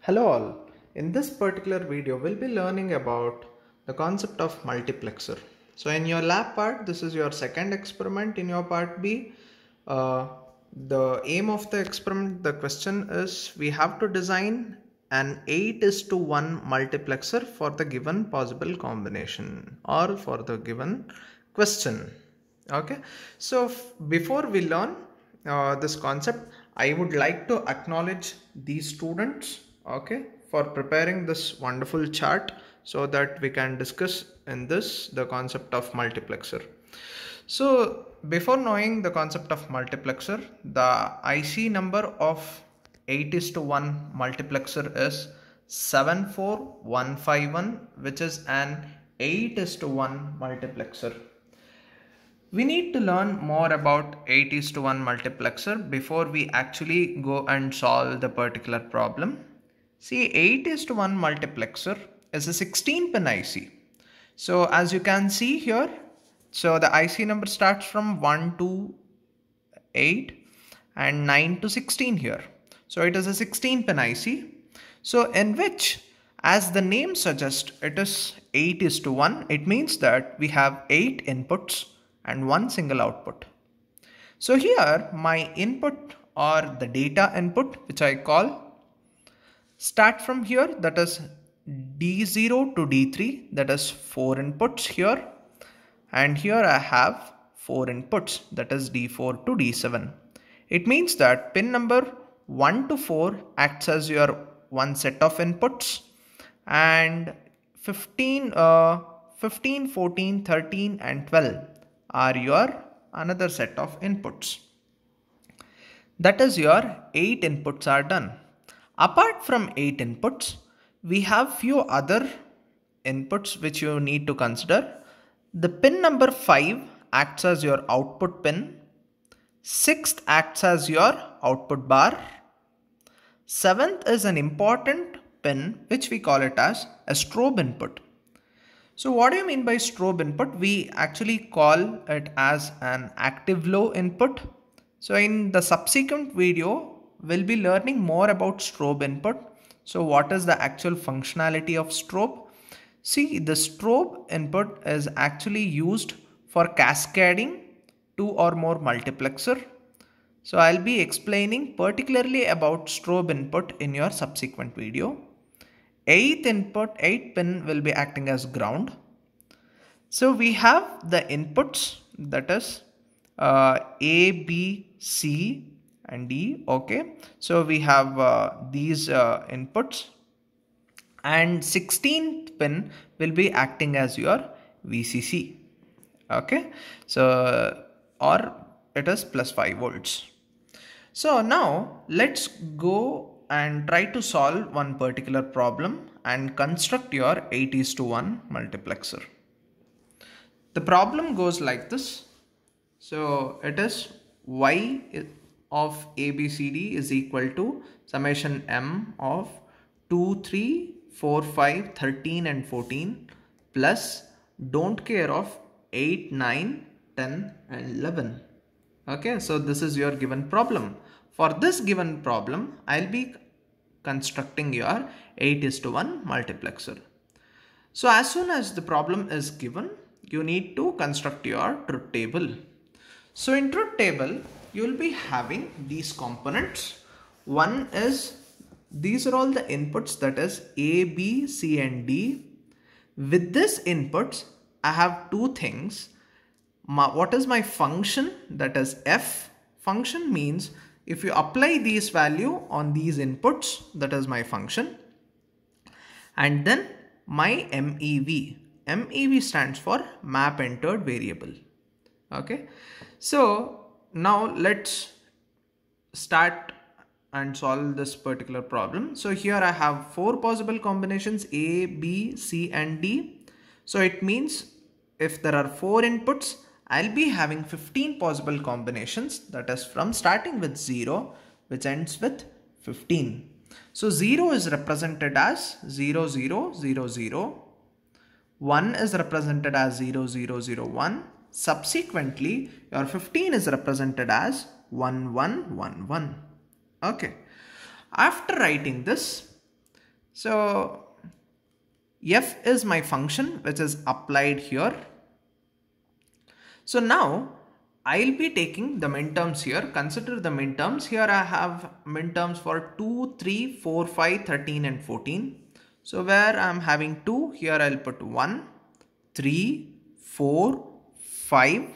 Hello all. In this particular video, we'll be learning about the concept of multiplexer. So in your lab part, this is your second experiment. In your part B, the aim of the experiment, the question is we have to design an 8:1 multiplexer for the given possible combination or for the given question. Okay. So before we learn this concept, I would like to acknowledge these students, okay, for preparing this wonderful chart so that we can discuss in this the concept of multiplexer. So before knowing the concept of multiplexer, the IC number of 8:1 multiplexer is 74151, which is an 8:1 multiplexer. We need to learn more about 8:1 multiplexer before we actually go and solve the particular problem. See, 8:1 multiplexer is a 16-pin IC. So as you can see here, so the IC number starts from 1 to 8 and 9 to 16 here. So it is a 16-pin IC. So in which, as the name suggests, it is 8:1. It means that we have 8 inputs and one single output. So here my input or the data input, which I call, start from here, that is D0 to D3, that is 4 inputs here, and here I have 4 inputs, that is D4 to D7. It means that pin number 1 to 4 acts as your one set of inputs, and 15, 14, 13 and 12 are your another set of inputs. That is your 8 inputs are done. Apart from 8 inputs, we have few other inputs which you need to consider. The pin number 5 acts as your output pin. 6th acts as your output bar. 7th is an important pin which we call it as a strobe input. So what do you mean by strobe input? We actually call it as an active low input. So in the subsequent video, we'll be learning more about strobe input. So what is the actual functionality of strobe? See, the strobe input is actually used for cascading 2 or more multiplexer. So I'll be explaining particularly about strobe input in your subsequent video. 8 pin will be acting as ground. So we have the inputs, that is A, B, C and D. Okay, so we have these inputs, and 16th pin will be acting as your VCC. Okay, so or it is plus 5 volts. So now let's go and try to solve one particular problem and construct your 8:1 multiplexer. The problem goes like this. So it is y of ABCD is equal to summation m of 2, 3, 4, 5, 13 and 14 plus don't care of 8, 9, 10 and 11. Okay, so this is your given problem. For this given problem, I'll be constructing your 8:1 multiplexer. So as soon as the problem is given, you need to construct your truth table. So in truth table, you will be having these components. One is, these are all the inputs, that is A, B, C and D. With this inputs, I have two things. What is my function? That is F. Function means if you apply these value on these inputs, that is my function. And then my MEV. MEV stands for map entered variable. Okay. So now let's start and solve this particular problem. So here I have 4 possible combinations A, B, C and D. So it means if there are 4 inputs, I'll be having 15 possible combinations, that is from starting with 0 which ends with 15. So 0 is represented as 0, 0, 0, 0. 1 is represented as 0, 0, 0, 1. Subsequently, your 15 is represented as 1, 1, 1, 1. Okay. After writing this, So f is my function which is applied here. So now I'll be taking the minterms here. Consider the minterms. Here I have minterms for 2, 3, 4, 5, 13 and 14. So where I'm having 2, here I'll put 1, 3, 4, 5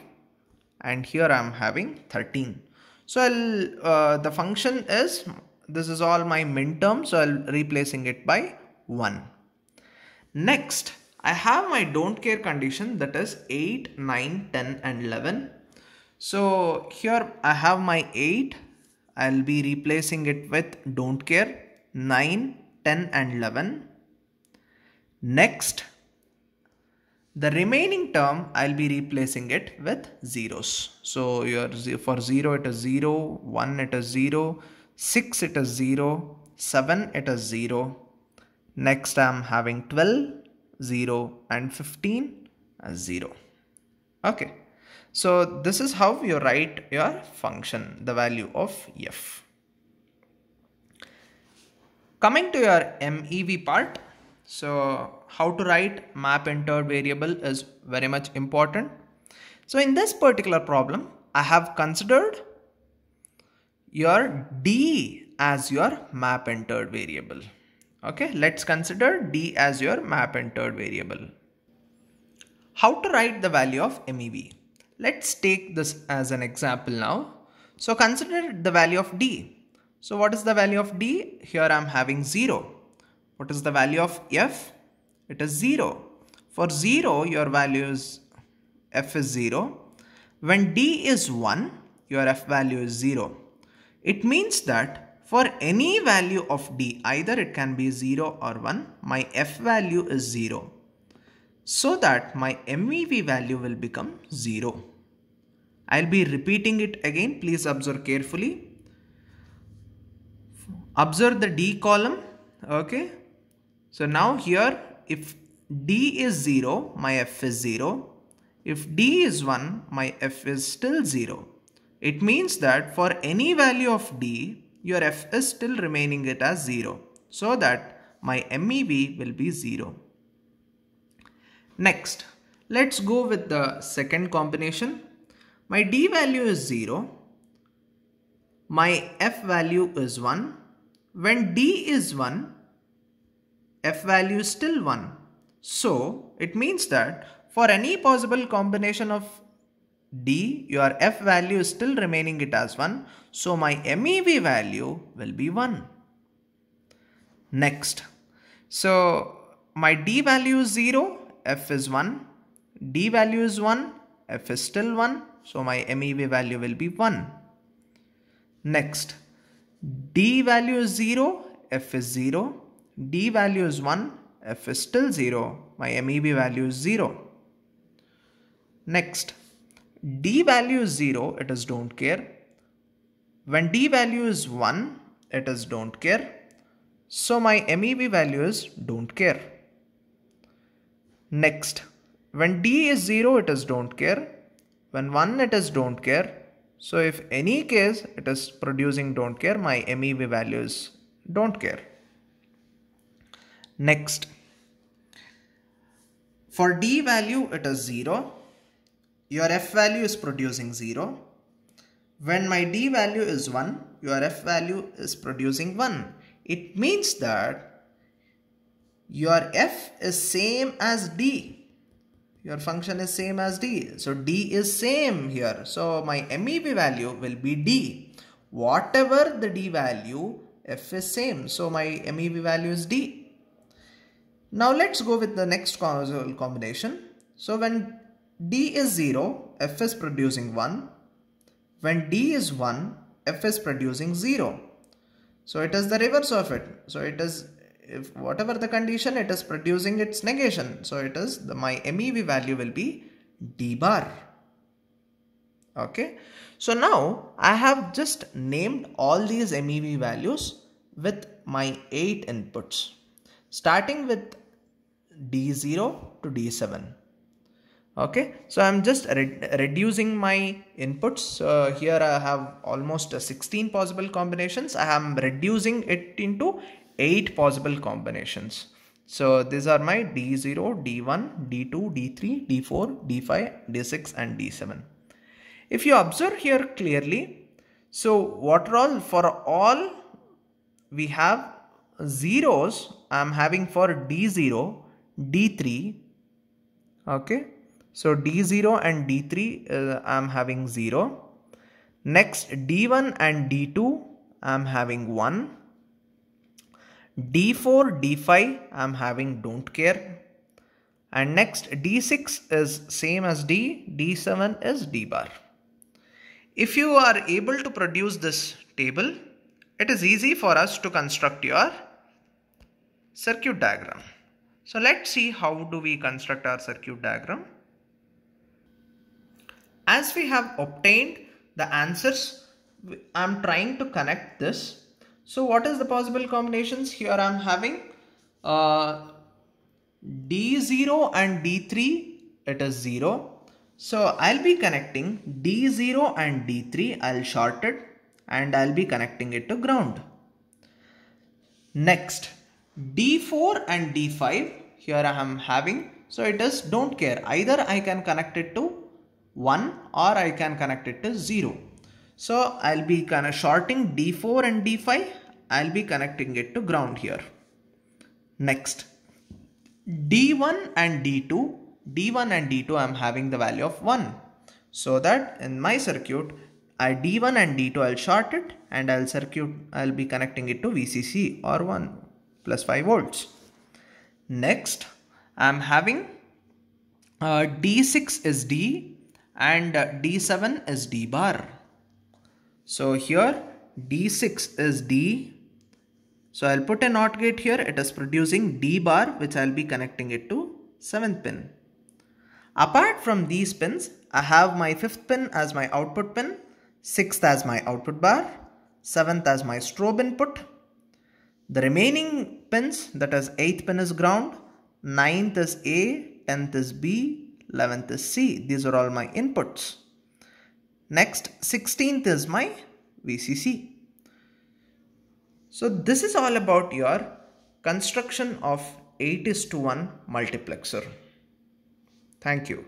and here I'm having 13. So the function is, this is all my minterms, so I'll replacing it by 1. Next, I have my don't care condition, that is 8, 9, 10 and 11. So here I have my 8, I'll be replacing it with don't care, 9, 10 and 11. Next, the remaining term I'll be replacing it with zeros. So for 0 it is 0, 1 it is 0, 6 it is 0, 7 it is 0. Next I'm having 12, 0 and 15 as 0. Okay. So this is how you write your function, the value of f. Coming to your MEV part. So how to write map entered variable is very much important. So in this particular problem, I have considered your D as your map entered variable. Okay, let's consider D as your map entered variable. How to write the value of MEV? Let's take this as an example now. So consider the value of D. So what is the value of D? Here I am having 0. What is the value of f? It is 0. For 0, your value is f is 0. When D is 1, your f value is 0. It means that for any value of D, either it can be 0 or 1, my f value is 0. So that my MEV value will become 0. I'll be repeating it again. Please observe carefully. Observe the D column. Okay. So now here, if D is 0, my f is 0. If D is 1, my f is still 0. It means that for any value of D, your f is still remaining it as 0. So that my MEV will be 0. Next, let's go with the second combination. My D value is 0. My f value is 1. When D is 1, f value is still 1. So it means that for any possible combination of D, your f value is still remaining it as 1. So my MEV value will be 1. Next, so my D value is 0, f is 1. D value is 1, f is still 1. So my MEV value will be 1. Next, D value is 0, f is 0. D value is 1, f is still 0. My MEV value is 0. Next, D value is 0, it is don't care. When D value is 1, it is don't care. So my MEV value is don't care. Next, when D is 0, it is don't care. When 1, it is don't care. So if any case it is producing don't care, my MEV value is don't care. Next, for D value it is 0. Your f value is producing 0. When my D value is 1, your f value is producing 1. It means that your f is same as D. Your function is same as D. So D is same here. So my MEV value will be D. Whatever the D value, f is same. So my MEV value is D. Now let's go with the next causal combination. So when D is 0, f is producing 1. When D is 1, f is producing 0. So it is the reverse of it. So it is, if whatever the condition, it is producing its negation. So it is my MEV value will be D bar. Okay. So now I have just named all these MEV values with my 8 inputs, starting with D0 to D7. Okay, so I'm just reducing my inputs. Here I have almost 16 possible combinations. I am reducing it into 8 possible combinations. So these are my D0, D1, D2, D3, D4, D5, D6 and D7. If you observe here clearly, so what are all, for all we have zeros, I am having for D0, D3, okay. So D0 and D3 I am having 0. Next D1 and D2 I am having 1. D4, D5 I am having don't care. And next D6 is same as D, D7 is D bar. If you are able to produce this table, it is easy for us to construct your circuit diagram. So let's see how do we construct our circuit diagram. As we have obtained the answers, I am trying to connect this. So what is the possible combinations? Here I am having D0 and D3, it is 0. So I'll be connecting D0 and D3, I'll short it and I'll be connecting it to ground. Next D4 and D5, here I am having, so it is don't care, either I can connect it to 1 or I can connect it to 0. So I'll be kind of shorting D4 and D5, I'll be connecting it to ground here. Next D1 and D2, D1 and D2 I'm having the value of 1. So that in my circuit, D1 and D2 I'll short it and I'll be connecting it to VCC or 1 plus 5 volts. Next I'm having D6 is D and D7 is D bar. So here D6 is D. So I'll put a NOT gate here. It is producing D bar, which I'll be connecting it to 7th pin. Apart from these pins, I have my 5th pin as my output pin, 6th as my output bar, 7th as my strobe input. The remaining pins, that is 8th pin is ground, 9th is A, 10th is B, 11th is C. These are all my inputs. Next, 16th is my VCC. So this is all about your construction of 8:1 multiplexer. Thank you.